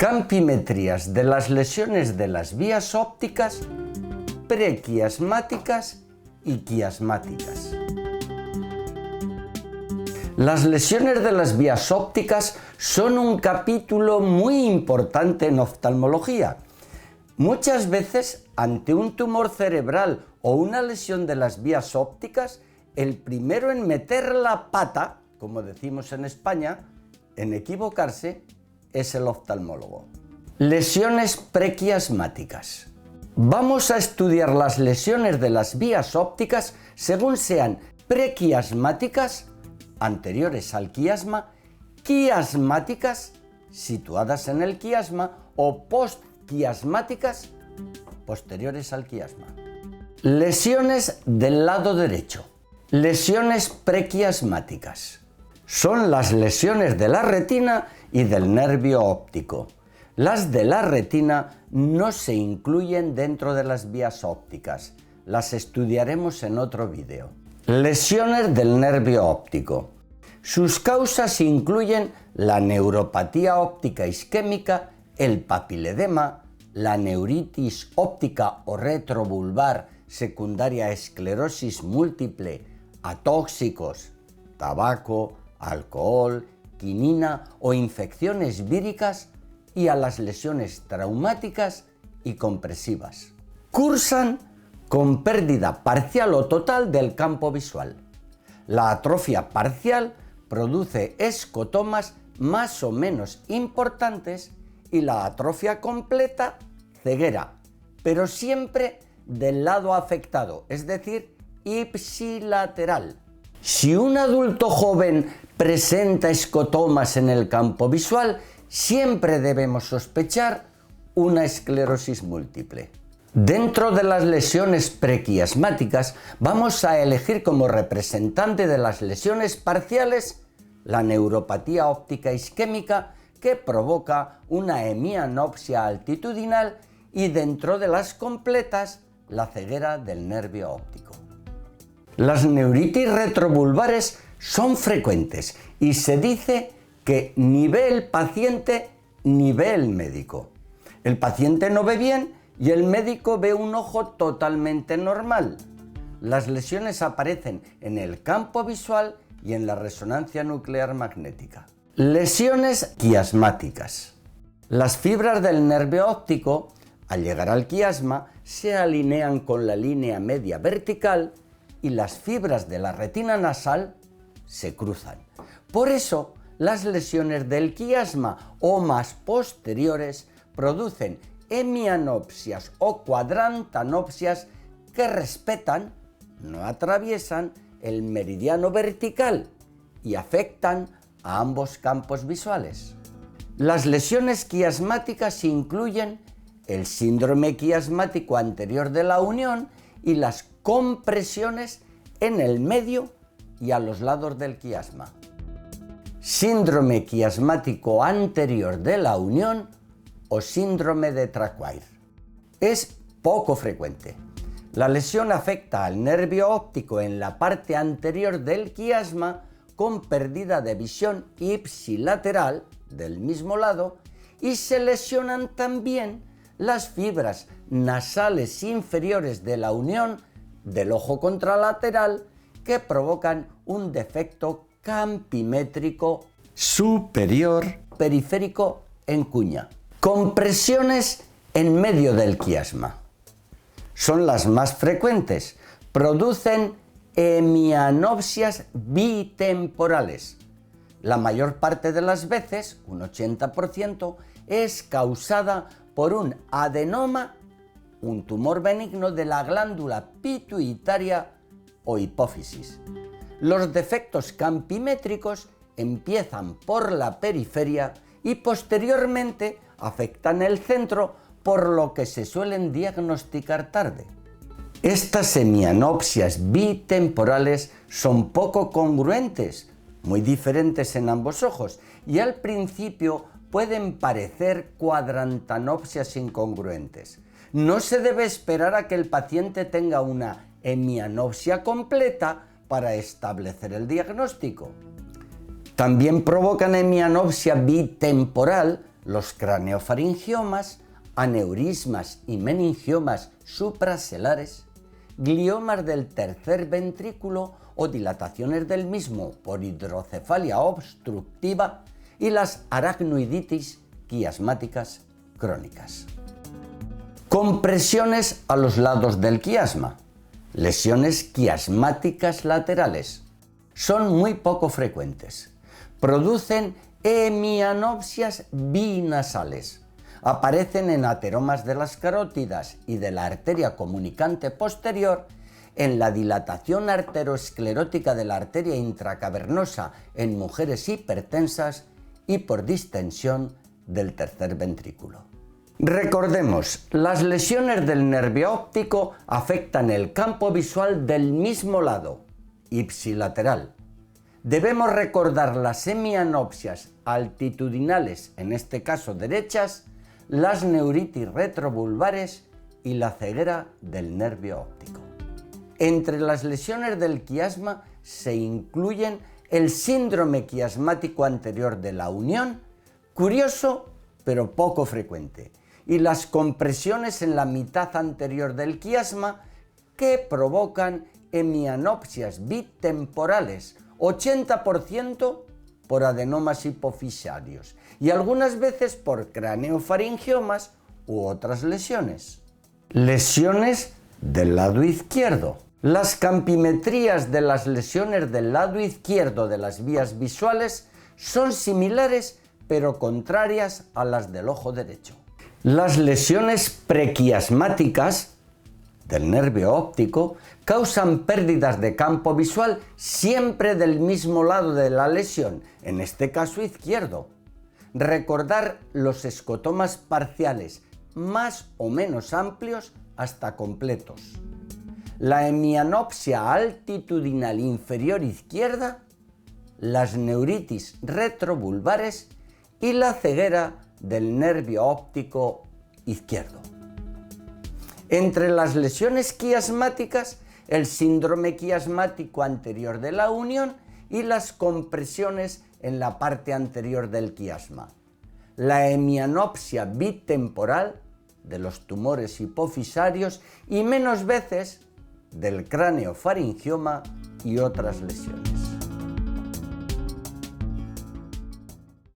Campimetrías de las lesiones de las vías ópticas prequiasmáticas y quiasmáticas. Las lesiones de las vías ópticas son un capítulo muy importante en oftalmología. Muchas veces, ante un tumor cerebral o una lesión de las vías ópticas, el primero en meter la pata, como decimos en España, en equivocarse, es el oftalmólogo. Lesiones prequiasmáticas. Vamos a estudiar las lesiones de las vías ópticas según sean prequiasmáticas, anteriores al quiasma, quiasmáticas, situadas en el quiasma, o postquiasmáticas, posteriores al quiasma. Lesiones del lado derecho. Lesiones prequiasmáticas. Son las lesiones de la retina y del nervio óptico. Las de la retina no se incluyen dentro de las vías ópticas. Las estudiaremos en otro vídeo. Lesiones del nervio óptico. Sus causas incluyen la neuropatía óptica isquémica, el papiledema, la neuritis óptica o retrovulvar secundaria a esclerosis múltiple, a tóxicos, tabaco, alcohol, quinina o infecciones víricas y a las lesiones traumáticas y compresivas. Cursan con pérdida parcial o total del campo visual. La atrofia parcial produce escotomas más o menos importantes y la atrofia completa, ceguera, pero siempre del lado afectado, es decir, ipsilateral. Si un adulto joven presenta escotomas en el campo visual, siempre debemos sospechar una esclerosis múltiple. Dentro de las lesiones prequiasmáticas, vamos a elegir como representante de las lesiones parciales la neuropatía óptica isquémica, que provoca una hemianopsia altitudinal, y dentro de las completas, la ceguera del nervio óptico. Las neuritis retrovulvares son frecuentes y se dice que ni ve el paciente ni ve el médico. El paciente no ve bien y el médico ve un ojo totalmente normal. Las lesiones aparecen en el campo visual y en la resonancia nuclear magnética. Lesiones quiasmáticas. Las fibras del nervio óptico, al llegar al quiasma, se alinean con la línea media vertical y las fibras de la retina nasal se cruzan. Por eso, las lesiones del quiasma o más posteriores producen hemianopsias o cuadrantanopsias que respetan, no atraviesan, el meridiano vertical y afectan a ambos campos visuales. Las lesiones quiasmáticas incluyen el síndrome quiasmático anterior de la unión y las compresiones en el medio y a los lados del quiasma. Síndrome quiasmático anterior de la unión o síndrome de Traquair. Es poco frecuente. La lesión afecta al nervio óptico en la parte anterior del quiasma con pérdida de visión ipsilateral del mismo lado, y se lesionan también las fibras nasales inferiores de la unión del ojo contralateral, que provocan un defecto campimétrico superior periférico en cuña. Compresiones en medio del quiasma. Son las más frecuentes. Producen hemianopsias bitemporales. La mayor parte de las veces, un 80%, es causada por un adenoma, un tumor benigno de la glándula pituitaria o hipófisis. Los defectos campimétricos empiezan por la periferia y posteriormente afectan el centro, por lo que se suelen diagnosticar tarde. Estas hemianopsias bitemporales son poco congruentes, muy diferentes en ambos ojos, y al principio pueden parecer cuadrantanopsias incongruentes. No se debe esperar a que el paciente tenga una hemianopsia completa para establecer el diagnóstico. También provocan hemianopsia bitemporal los craneofaringiomas, aneurismas y meningiomas supraselares, gliomas del tercer ventrículo o dilataciones del mismo por hidrocefalia obstructiva y las aracnoiditis quiasmáticas crónicas. Compresiones a los lados del quiasma. Lesiones quiasmáticas laterales. Son muy poco frecuentes. Producen hemianopsias binasales. Aparecen en ateromas de las carótidas y de la arteria comunicante posterior, en la dilatación arteriosclerótica de la arteria intracavernosa en mujeres hipertensas y por distensión del tercer ventrículo. Recordemos, las lesiones del nervio óptico afectan el campo visual del mismo lado, ipsilateral. Debemos recordar las hemianopsias altitudinales, en este caso derechas, las neuritis retrovulvares y la ceguera del nervio óptico. Entre las lesiones del quiasma se incluyen el síndrome quiasmático anterior de la unión, curioso pero poco frecuente, y las compresiones en la mitad anterior del quiasma que provocan hemianopsias bitemporales, 80% por adenomas hipofisarios y algunas veces por craneofaringiomas u otras lesiones. Lesiones del lado izquierdo. Las campimetrías de las lesiones del lado izquierdo de las vías visuales son similares pero contrarias a las del ojo derecho. Las lesiones prequiasmáticas del nervio óptico causan pérdidas de campo visual siempre del mismo lado de la lesión, en este caso izquierdo. Recordar los escotomas parciales, más o menos amplios hasta completos. La hemianopsia altitudinal inferior izquierda, las neuritis retrovulvares y la ceguera del nervio óptico izquierdo. Entre las lesiones quiasmáticas, el síndrome quiasmático anterior de la unión y las compresiones en la parte anterior del quiasma. La hemianopsia bitemporal de los tumores hipofisarios y menos veces del craneofaringioma y otras lesiones.